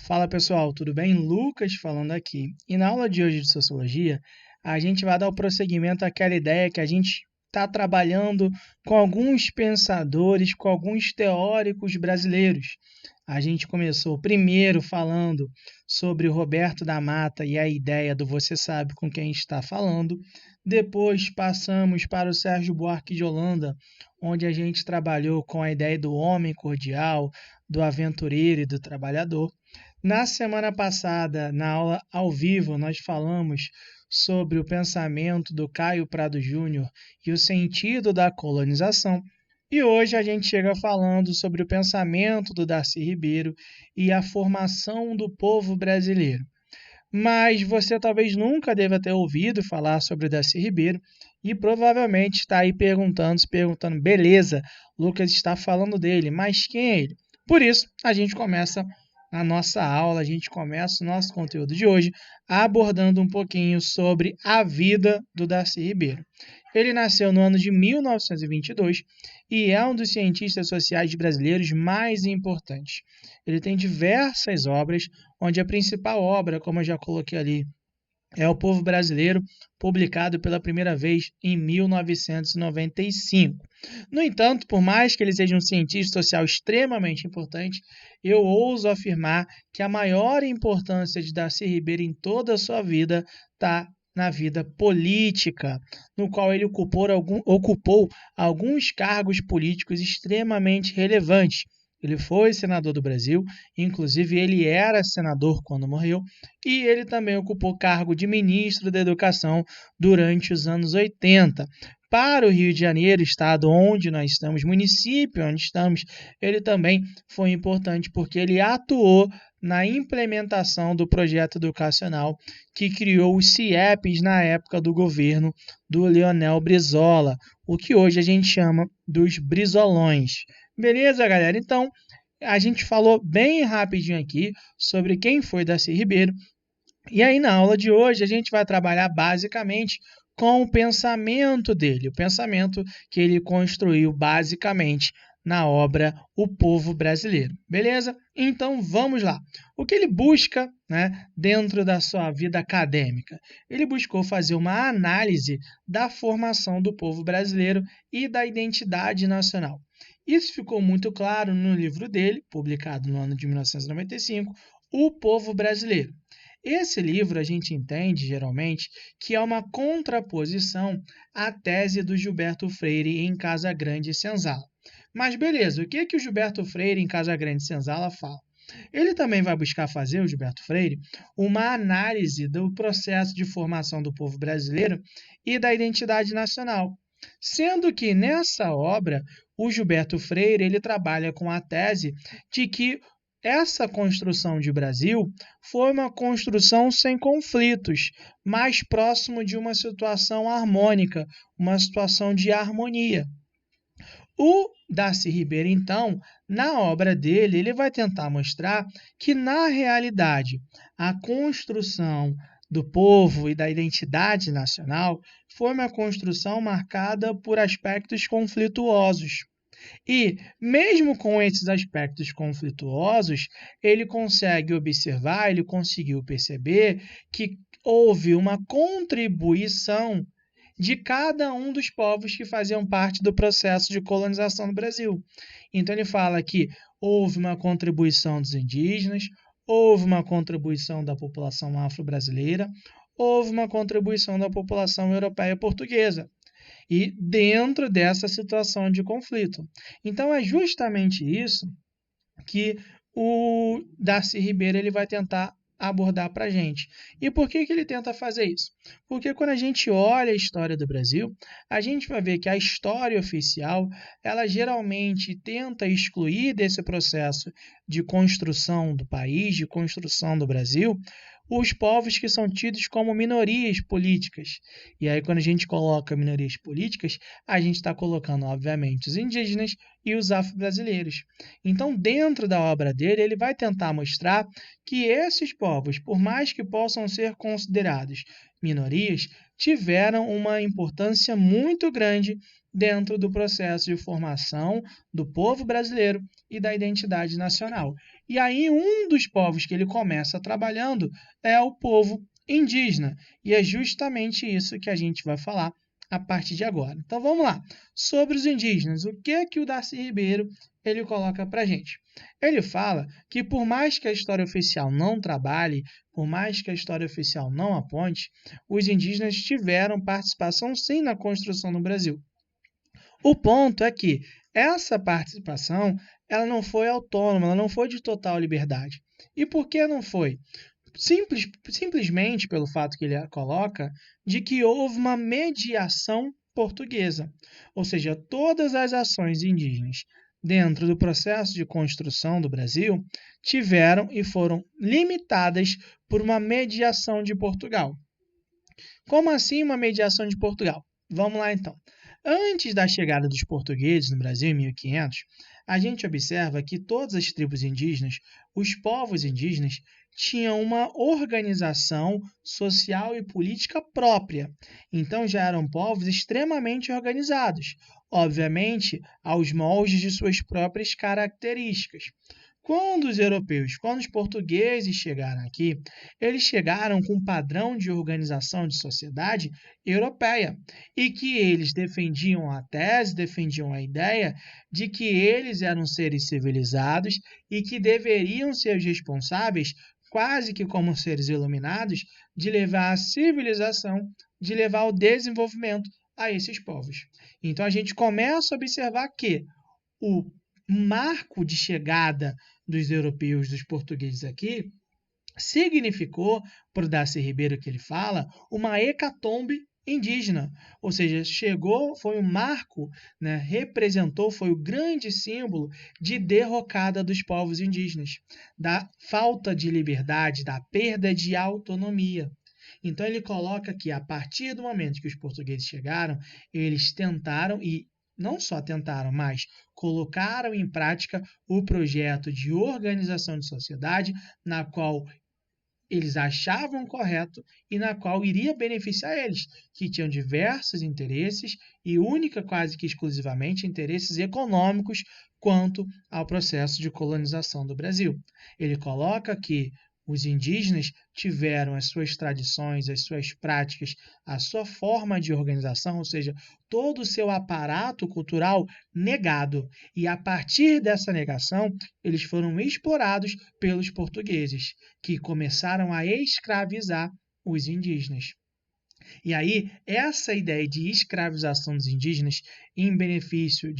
Fala pessoal, tudo bem? Lucas falando aqui. E na aula de hoje de Sociologia, a gente vai dar o prosseguimento àquela ideia que a gente está trabalhando com alguns pensadores, com alguns teóricos brasileiros. A gente começou primeiro falando sobre o Roberto da Mata e a ideia do você sabe com quem está falando. Depois passamos para o Sérgio Buarque de Holanda, onde a gente trabalhou com a ideia do homem cordial, do aventureiro e do trabalhador. Na semana passada, na aula ao vivo, nós falamos sobre o pensamento do Caio Prado Júnior e o sentido da colonização. E hoje a gente chega falando sobre o pensamento do Darcy Ribeiro e a formação do povo brasileiro. Mas você talvez nunca deva ter ouvido falar sobre o Darcy Ribeiro e provavelmente está aí se perguntando, beleza, Lucas está falando dele, mas quem é ele? Por isso, a gente começa a nossa aula, a gente começa o nosso conteúdo de hoje abordando um pouquinho sobre a vida do Darcy Ribeiro. Ele nasceu no ano de 1922 e é um dos cientistas sociais brasileiros mais importantes. Ele tem diversas obras, onde a principal obra, como eu já coloquei ali, é O Povo Brasileiro, publicado pela primeira vez em 1995. No entanto, por mais que ele seja um cientista social extremamente importante, eu ouso afirmar que a maior importância de Darcy Ribeiro em toda a sua vida está na vida política, no qual ele ocupou alguns cargos políticos extremamente relevantes. Ele foi senador do Brasil, inclusive ele era senador quando morreu, e ele também ocupou cargo de ministro da Educação durante os anos 80. Para o Rio de Janeiro, estado onde nós estamos, município onde estamos, ele também foi importante porque ele atuou na implementação do projeto educacional que criou os CIEPs na época do governo do Leonel Brizola, o que hoje a gente chama dos Brizolões. Beleza, galera? Então, a gente falou bem rapidinho aqui sobre quem foi Darcy Ribeiro. E aí, na aula de hoje, a gente vai trabalhar basicamente com o pensamento dele, o pensamento que ele construiu basicamente na obra O Povo Brasileiro. Beleza? Então, vamos lá. O que ele busca, dentro da sua vida acadêmica? Ele buscou fazer uma análise da formação do povo brasileiro e da identidade nacional. Isso ficou muito claro no livro dele, publicado no ano de 1995, O Povo Brasileiro. Esse livro a gente entende, geralmente, que é uma contraposição à tese do Gilberto Freire em Casagrande e Senzala. Mas beleza, o que o Gilberto Freire em Casagrande e Senzala fala? Ele também vai buscar fazer, o Gilberto Freire, uma análise do processo de formação do povo brasileiro e da identidade nacional. Sendo que nessa obra, o Gilberto Freire ele trabalha com a tese de que essa construção de Brasil foi uma construção sem conflitos, mais próximo de uma situação harmônica, uma situação de harmonia. O Darcy Ribeiro, então, na obra dele, ele vai tentar mostrar que, na realidade, a construção do povo e da identidade nacional foi uma construção marcada por aspectos conflituosos. E, mesmo com esses aspectos conflituosos, ele consegue observar, ele conseguiu perceber que houve uma contribuição de cada um dos povos que faziam parte do processo de colonização do Brasil. Então, ele fala que houve uma contribuição dos indígenas, houve uma contribuição da população afro-brasileira, houve uma contribuição da população europeia portuguesa. E dentro dessa situação de conflito. Então, é justamente isso que o Darcy Ribeiro ele vai tentar abordar para a gente. E por que ele tenta fazer isso? Porque quando a gente olha a história do Brasil, a gente vai ver que a história oficial, ela geralmente tenta excluir desse processo de construção do país, de construção do Brasil, os povos que são tidos como minorias políticas. E aí, quando a gente coloca minorias políticas, a gente está colocando, obviamente, os indígenas e os afro-brasileiros. Então, dentro da obra dele, ele vai tentar mostrar que esses povos, por mais que possam ser considerados minorias, tiveram uma importância muito grande dentro do processo de formação do povo brasileiro e da identidade nacional. E aí um dos povos que ele começa trabalhando é o povo indígena. E é justamente isso que a gente vai falar a partir de agora. Então vamos lá. Sobre os indígenas, o que o Darcy Ribeiro ele coloca para a gente? Ele fala que por mais que a história oficial não trabalhe, por mais que a história oficial não aponte, os indígenas tiveram participação sim na construção do Brasil. O ponto é que essa participação ela não foi autônoma, ela não foi de total liberdade. E por que não foi? Simplesmente pelo fato que ele coloca de que houve uma mediação portuguesa, ou seja, todas as ações indígenas dentro do processo de construção do Brasil tiveram e foram limitadas por uma mediação de Portugal. Como assim uma mediação de Portugal? Vamos lá então. Antes da chegada dos portugueses no Brasil em 1500, a gente observa que todas as tribos indígenas, os povos indígenas, tinham uma organização social e política própria. Então já eram povos extremamente organizados, obviamente aos moldes de suas próprias características. Quando os portugueses chegaram aqui, eles chegaram com um padrão de organização de sociedade europeia e que eles defendiam a tese, defendiam a ideia de que eles eram seres civilizados e que deveriam ser os responsáveis, quase que como seres iluminados, de levar a civilização, de levar o desenvolvimento a esses povos. Então a gente começa a observar que o marco de chegada dos europeus, dos portugueses aqui, significou, para o Darcy Ribeiro que ele fala, uma hecatombe indígena, ou seja, chegou, foi um marco, né, representou, foi o grande símbolo de derrocada dos povos indígenas, da falta de liberdade, da perda de autonomia. Então ele coloca que a partir do momento que os portugueses chegaram, eles tentaram e não só tentaram, mas colocaram em prática o projeto de organização de sociedade na qual eles achavam correto e na qual iria beneficiar eles, que tinham diversos interesses e única, quase que exclusivamente, interesses econômicos quanto ao processo de colonização do Brasil. Ele coloca que os indígenas tiveram as suas tradições, as suas práticas, a sua forma de organização, ou seja, todo o seu aparato cultural negado. E a partir dessa negação, eles foram explorados pelos portugueses, que começaram a escravizar os indígenas. E aí, essa ideia de escravização dos indígenas em benefício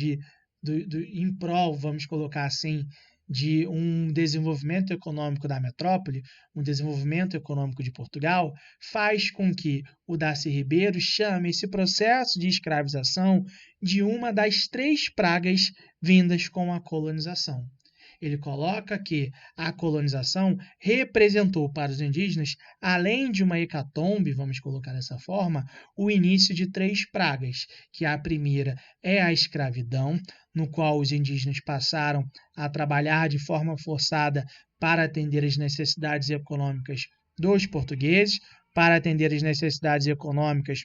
em prol, vamos colocar assim, de um desenvolvimento econômico da metrópole, um desenvolvimento econômico de Portugal, faz com que o Darcy Ribeiro chame esse processo de escravização de uma das 3 pragas vindas com a colonização. Ele coloca que a colonização representou para os indígenas, além de uma hecatombe, vamos colocar dessa forma, o início de 3 pragas, que a primeira é a escravidão, no qual os indígenas passaram a trabalhar de forma forçada para atender às necessidades econômicas dos portugueses, para atender às necessidades econômicas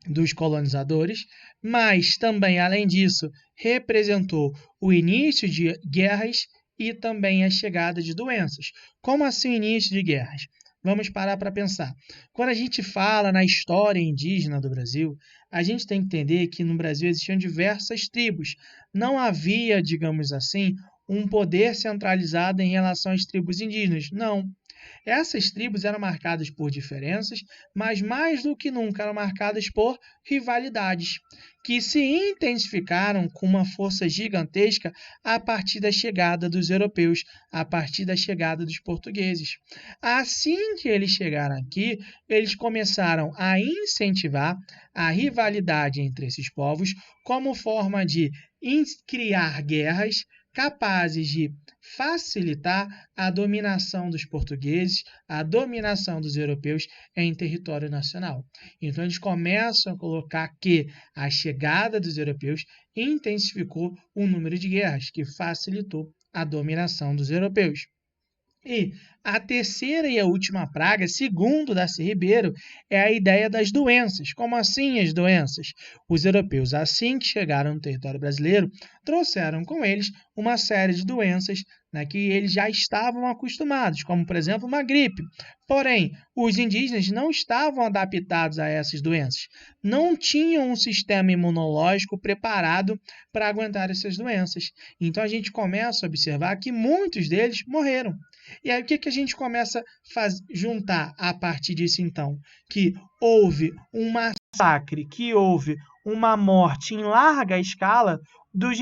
dos colonizadores, mas também, além disso, representou o início de guerras e também a chegada de doenças. Como assim início de guerras? Vamos parar para pensar. Quando a gente fala na história indígena do Brasil, a gente tem que entender que no Brasil existiam diversas tribos. Não havia, digamos assim, um poder centralizado em relação às tribos indígenas. Não. Essas tribos eram marcadas por diferenças, mas mais do que nunca eram marcadas por rivalidades, que se intensificaram com uma força gigantesca a partir da chegada dos europeus, a partir da chegada dos portugueses. Assim que eles chegaram aqui, eles começaram a incentivar a rivalidade entre esses povos como forma de criar guerras capazes de facilitar a dominação dos portugueses, a dominação dos europeus em território nacional. Então, eles começam a colocar que a chegada dos europeus intensificou o número de guerras, que facilitou a dominação dos europeus. E a terceira e a última praga, segundo Darcy Ribeiro, é a ideia das doenças. Como assim as doenças? Os europeus, assim que chegaram no território brasileiro, trouxeram com eles uma série de doenças, né, que eles já estavam acostumados, como, por exemplo, uma gripe. Porém, os indígenas não estavam adaptados a essas doenças, não tinham um sistema imunológico preparado para aguentar essas doenças. Então, a gente começa a observar que muitos deles morreram. E aí, o que a gente começa a juntar a partir disso, então? Que houve um massacre, que houve uma morte em larga escala dos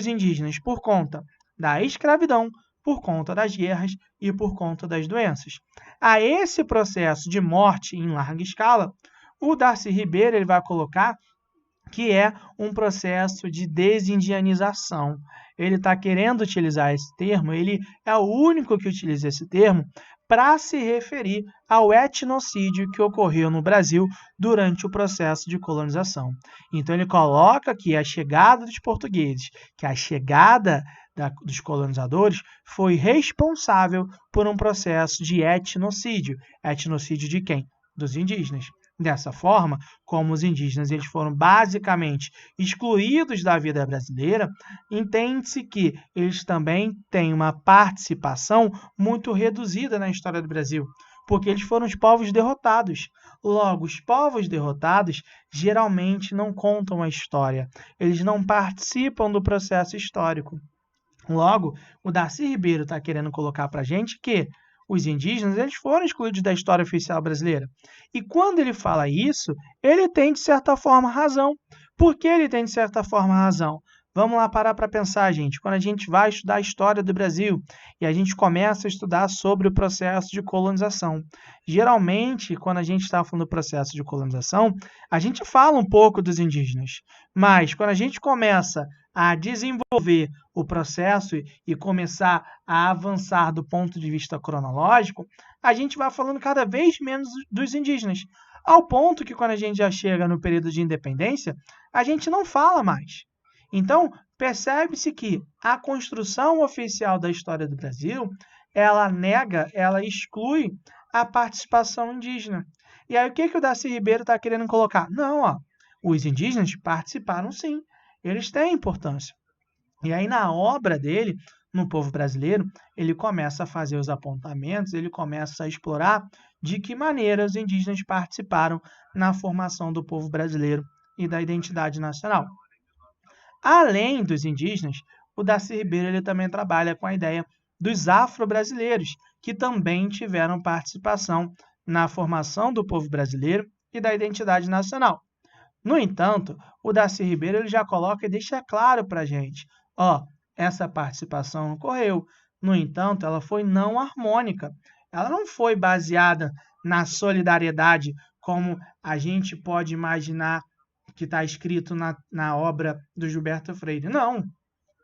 indígenas por conta da escravidão, por conta das guerras e por conta das doenças. A esse processo de morte em larga escala, o Darcy Ribeiro ele vai colocar que é um processo de desindianização. Ele está querendo utilizar esse termo, ele é o único que utiliza esse termo para se referir ao etnocídio que ocorreu no Brasil durante o processo de colonização. Então ele coloca que a chegada dos portugueses, que a chegada dos colonizadores foi responsável por um processo de etnocídio. Etnocídio de quem? Dos indígenas. Dessa forma, como os indígenas eles foram basicamente excluídos da vida brasileira, entende-se que eles também têm uma participação muito reduzida na história do Brasil, porque eles foram os povos derrotados. Logo, os povos derrotados geralmente não contam a história, eles não participam do processo histórico. Logo, o Darcy Ribeiro está querendo colocar para a gente que os indígenas eles foram excluídos da história oficial brasileira. E quando ele fala isso, ele tem, de certa forma, razão. Por que ele tem, de certa forma, razão? Vamos lá parar para pensar, gente. Quando a gente vai estudar a história do Brasil e a gente começa a estudar sobre o processo de colonização, geralmente, quando a gente está falando do processo de colonização, a gente fala um pouco dos indígenas. Mas, quando a gente começa a desenvolver o processo e começar a avançar do ponto de vista cronológico, a gente vai falando cada vez menos dos indígenas, ao ponto que quando a gente já chega no período de independência, a gente não fala mais. Então, percebe-se que a construção oficial da história do Brasil, ela nega, ela exclui a participação indígena. E aí o que o Darcy Ribeiro está querendo colocar? Não, ó, os indígenas participaram sim, eles têm importância. E aí, na obra dele, no povo brasileiro, ele começa a fazer os apontamentos, ele começa a explorar de que maneira os indígenas participaram na formação do povo brasileiro e da identidade nacional. Além dos indígenas, o Darcy Ribeiro ele também trabalha com a ideia dos afro-brasileiros, que também tiveram participação na formação do povo brasileiro e da identidade nacional. No entanto, o Darcy Ribeiro ele já coloca e deixa claro para a gente, essa participação ocorreu. No entanto, ela foi não harmônica. Ela não foi baseada na solidariedade, como a gente pode imaginar que está escrito na obra do Gilberto Freire. Não,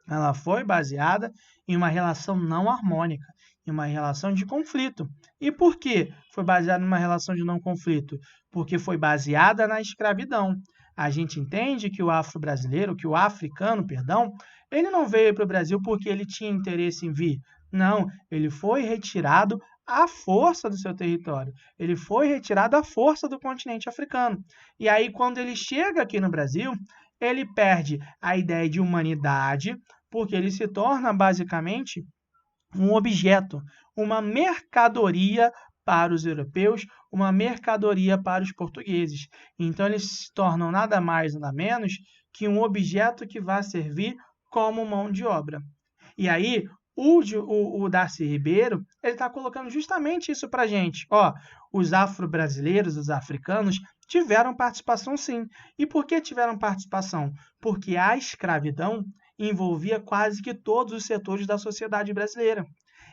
ela foi baseada em uma relação não harmônica, em uma relação de conflito. E por que foi baseada em uma relação de não conflito? Porque foi baseada na escravidão. A gente entende que o afro-brasileiro, que o africano, ele não veio para o Brasil porque ele tinha interesse em vir. Não, ele foi retirado à força do seu território. Ele foi retirado à força do continente africano. E aí, quando ele chega aqui no Brasil, ele perde a ideia de humanidade, porque ele se torna basicamente um objeto, uma mercadoria para os europeus, uma mercadoria para os portugueses. Então, eles se tornam nada mais, nada menos que um objeto que vai servir como mão de obra. E aí, o Darcy Ribeiro ele está colocando justamente isso para a gente. Os afro-brasileiros, os africanos, tiveram participação sim. E por que tiveram participação? Porque a escravidão envolvia quase que todos os setores da sociedade brasileira.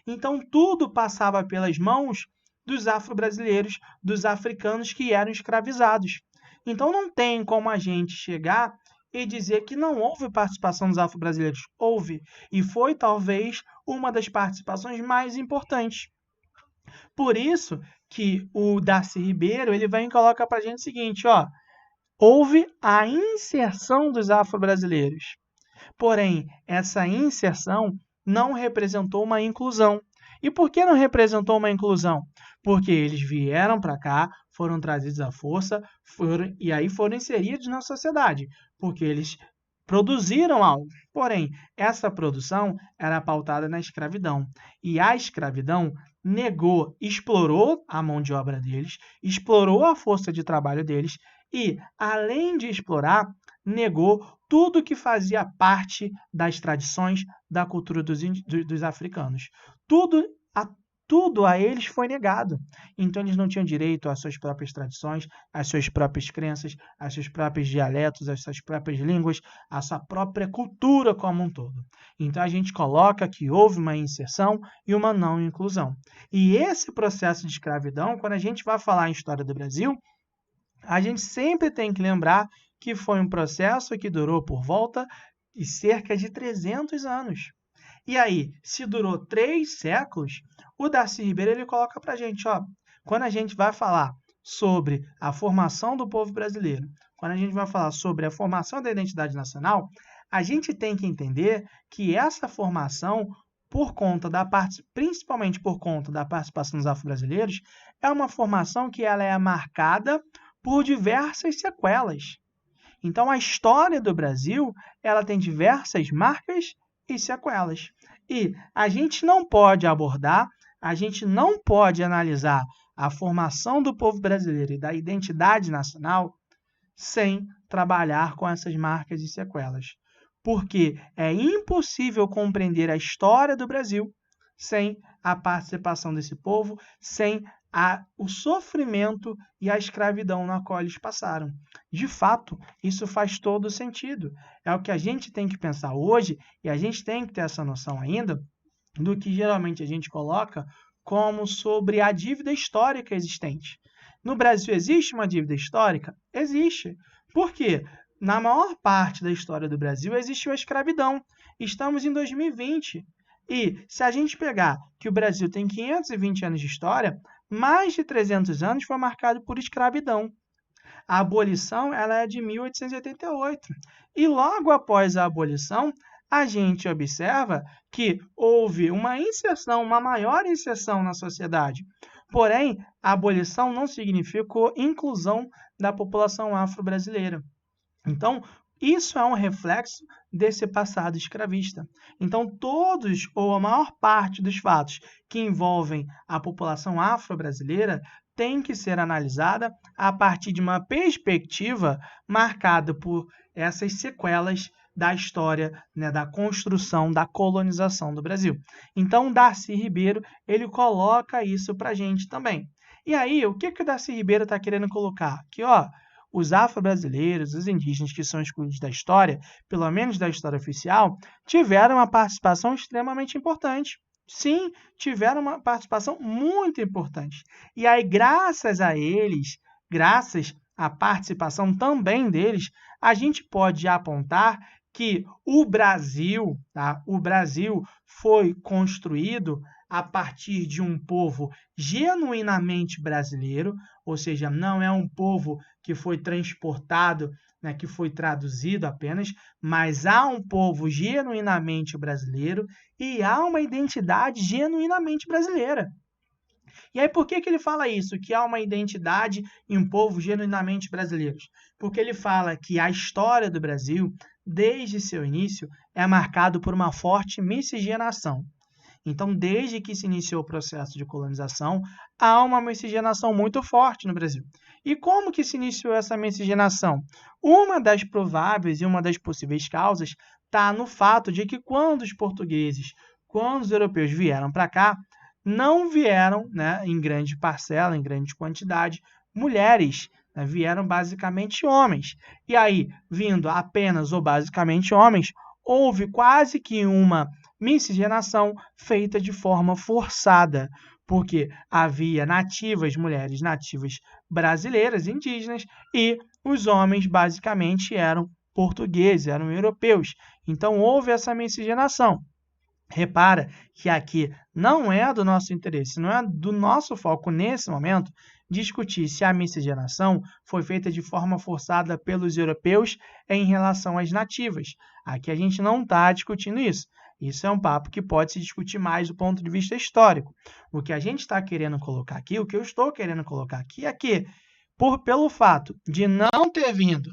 Então, tudo passava pelas mãos dos afro-brasileiros, dos africanos que eram escravizados. Então, não tem como a gente chegar e dizer que não houve participação dos afro-brasileiros. Houve, e foi talvez uma das participações mais importantes. Por isso que o Darcy Ribeiro ele vem e coloca para a gente o seguinte, houve a inserção dos afro-brasileiros. Porém, essa inserção não representou uma inclusão. E por que não representou uma inclusão? Porque eles vieram para cá, foram trazidos à força, e aí foram inseridos na sociedade, porque eles produziram algo. Porém, essa produção era pautada na escravidão. E a escravidão negou, explorou a mão de obra deles, explorou a força de trabalho deles e, além de explorar, negou tudo que fazia parte das tradições da cultura dos africanos. Tudo a eles foi negado. Então, eles não tinham direito às suas próprias tradições, às suas próprias crenças, aos seus próprios dialetos, às suas próprias línguas, à sua própria cultura como um todo. Então, a gente coloca que houve uma inserção e uma não inclusão. E esse processo de escravidão, quando a gente vai falar em história do Brasil, a gente sempre tem que lembrar que foi um processo que durou por volta de cerca de 300 anos. E aí, se durou 3 séculos, o Darcy Ribeiro ele coloca para a gente, quando a gente vai falar sobre a formação do povo brasileiro, quando a gente vai falar sobre a formação da identidade nacional, a gente tem que entender que essa formação, principalmente por conta da participação dos afro-brasileiros, é uma formação que ela é marcada por diversas sequelas. Então, a história do Brasil ela tem diversas marcas e sequelas. E a gente não pode abordar, a gente não pode analisar a formação do povo brasileiro e da identidade nacional sem trabalhar com essas marcas e sequelas. Porque é impossível compreender a história do Brasil sem a participação desse povo, sem o sofrimento e a escravidão na qual eles passaram. De fato, isso faz todo sentido. É o que a gente tem que pensar hoje e a gente tem que ter essa noção ainda do que geralmente a gente coloca como sobre a dívida histórica existente. No Brasil existe uma dívida histórica? Existe. Por quê? Na maior parte da história do Brasil existiu a escravidão. Estamos em 2020. E se a gente pegar que o Brasil tem 520 anos de história, mais de 300 anos foi marcado por escravidão. A abolição ela é de 1888. E logo após a abolição, a gente observa que houve uma maior inserção na sociedade. Porém, a abolição não significou inclusão da população afro-brasileira. Então, isso é um reflexo desse passado escravista. Então, todos ou a maior parte dos fatos que envolvem a população afro-brasileira tem que ser analisada a partir de uma perspectiva marcada por essas sequelas da história, da construção, da colonização do Brasil. Então, Darcy Ribeiro ele coloca isso para a gente também. E aí, o que o Darcy Ribeiro está querendo colocar? Que, os afro-brasileiros, os indígenas que são excluídos da história, pelo menos da história oficial, tiveram uma participação extremamente importante. Sim, tiveram uma participação muito importante. E aí, graças a eles, graças à participação também deles, a gente pode apontar que o Brasil foi construído a partir de um povo genuinamente brasileiro, ou seja, não é um povo que foi transportado, que foi traduzido apenas, mas há um povo genuinamente brasileiro e há uma identidade genuinamente brasileira. E aí, por que ele fala isso? Que há uma identidade e um povo genuinamente brasileiros? Porque ele fala que a história do Brasil, desde seu início, é marcado por uma forte miscigenação. Então, desde que se iniciou o processo de colonização, há uma miscigenação muito forte no Brasil. E como que se iniciou essa miscigenação? Uma das prováveis e uma das possíveis causas está no fato de que quando os europeus vieram para cá, não vieram em grande parcela, em grande quantidade, mulheres, vieram basicamente homens. E aí, vindo apenas ou basicamente homens, houve quase que uma miscigenação feita de forma forçada, porque havia mulheres nativas brasileiras, indígenas, e os homens basicamente eram portugueses, eram europeus. Então houve essa miscigenação. Repara que aqui não é do nosso interesse, não é do nosso foco nesse momento discutir se a miscigenação foi feita de forma forçada pelos europeus em relação às nativas. Aqui a gente não está discutindo isso. Isso é um papo que pode se discutir mais do ponto de vista histórico. O que a gente está querendo colocar aqui, o que eu estou querendo colocar aqui é que, pelo fato de não ter vindo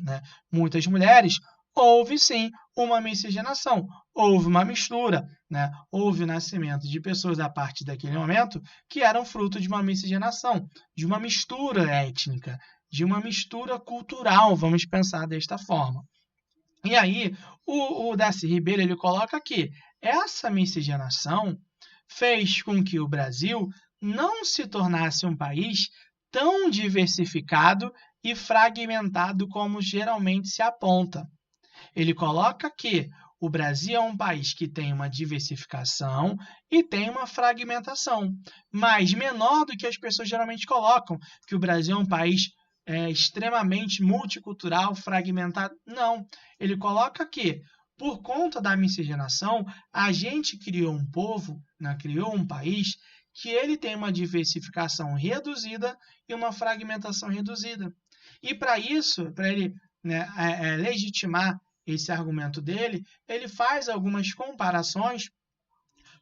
muitas mulheres, houve sim uma miscigenação, houve uma mistura, né? Houve o nascimento de pessoas a partir daquele momento que eram fruto de uma miscigenação, de uma mistura étnica, de uma mistura cultural, vamos pensar desta forma. E aí, o Darcy Ribeiro ele coloca que essa miscigenação fez com que o Brasil não se tornasse um país tão diversificado e fragmentado como geralmente se aponta. Ele coloca que o Brasil é um país que tem uma diversificação e tem uma fragmentação, mas menor do que as pessoas geralmente colocam, que o Brasil é um país extremamente multicultural, fragmentado. Não, ele coloca que, por conta da miscigenação, a gente criou um povo, né, criou um país que ele tem uma diversificação reduzida e uma fragmentação reduzida. E para isso, para ele legitimar esse argumento dele, ele faz algumas comparações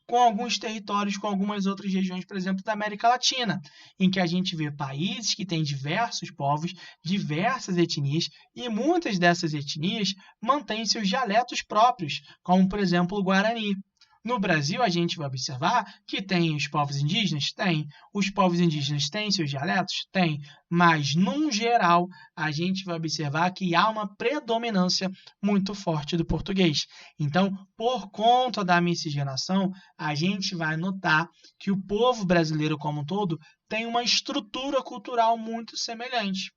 com alguns territórios, com algumas outras regiões, por exemplo, da América Latina, em que a gente vê países que têm diversos povos, diversas etnias, e muitas dessas etnias mantêm seus dialetos próprios, como, por exemplo, o Guarani. No Brasil, a gente vai observar que tem os povos indígenas? Tem. Os povos indígenas têm seus dialetos? Tem. Mas, num geral, a gente vai observar que há uma predominância muito forte do português. Então, por conta da miscigenação, a gente vai notar que o povo brasileiro como um todo tem uma estrutura cultural muito semelhante.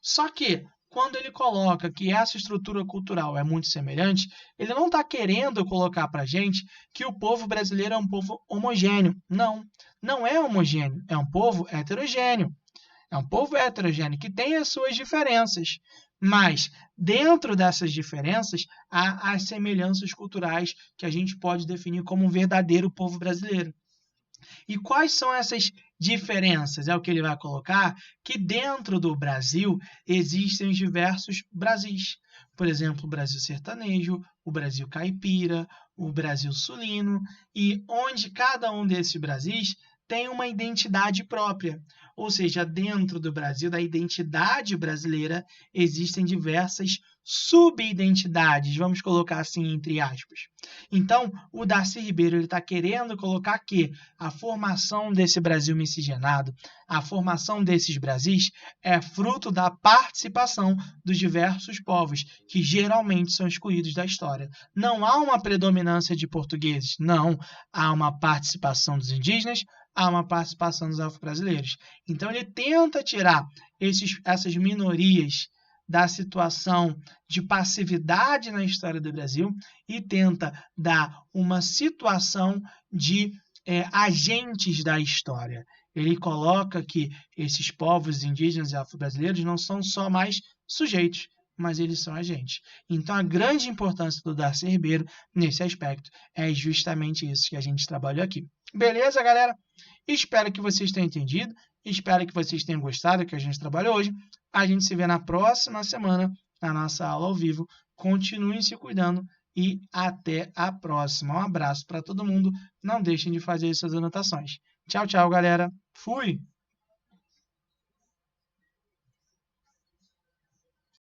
Só que, quando ele coloca que essa estrutura cultural é muito semelhante, ele não está querendo colocar para a gente que o povo brasileiro é um povo homogêneo. Não, não é homogêneo, é um povo heterogêneo. É um povo heterogêneo que tem as suas diferenças, mas dentro dessas diferenças há as semelhanças culturais que a gente pode definir como um verdadeiro povo brasileiro. E quais são essas diferenças? É o que ele vai colocar, que dentro do Brasil existem os diversos Brasis. Por exemplo, o Brasil sertanejo, o Brasil caipira, o Brasil sulino, e onde cada um desses Brasis tem uma identidade própria. Ou seja, dentro do Brasil, da identidade brasileira, existem diversas subidentidades, vamos colocar assim entre aspas. Então, o Darcy Ribeiro está querendo colocar que a formação desse Brasil miscigenado, a formação desses Brasis, é fruto da participação dos diversos povos, que geralmente são excluídos da história. Não há uma predominância de portugueses, não. Há uma participação dos indígenas, há uma participação dos afro-brasileiros. Então, ele tenta tirar essas minorias da situação de passividade na história do Brasil e tenta dar uma situação de agentes da história. Ele coloca que esses povos indígenas e afro-brasileiros não são só mais sujeitos, mas eles são agentes. Então, a grande importância do Darcy Ribeiro nesse aspecto é justamente isso que a gente trabalhou aqui. Beleza, galera? Espero que vocês tenham entendido. Espero que vocês tenham gostado do que a gente trabalhou hoje. A gente se vê na próxima semana, na nossa aula ao vivo. Continuem se cuidando e até a próxima. Um abraço para todo mundo. Não deixem de fazer suas anotações. Tchau, tchau, galera. Fui!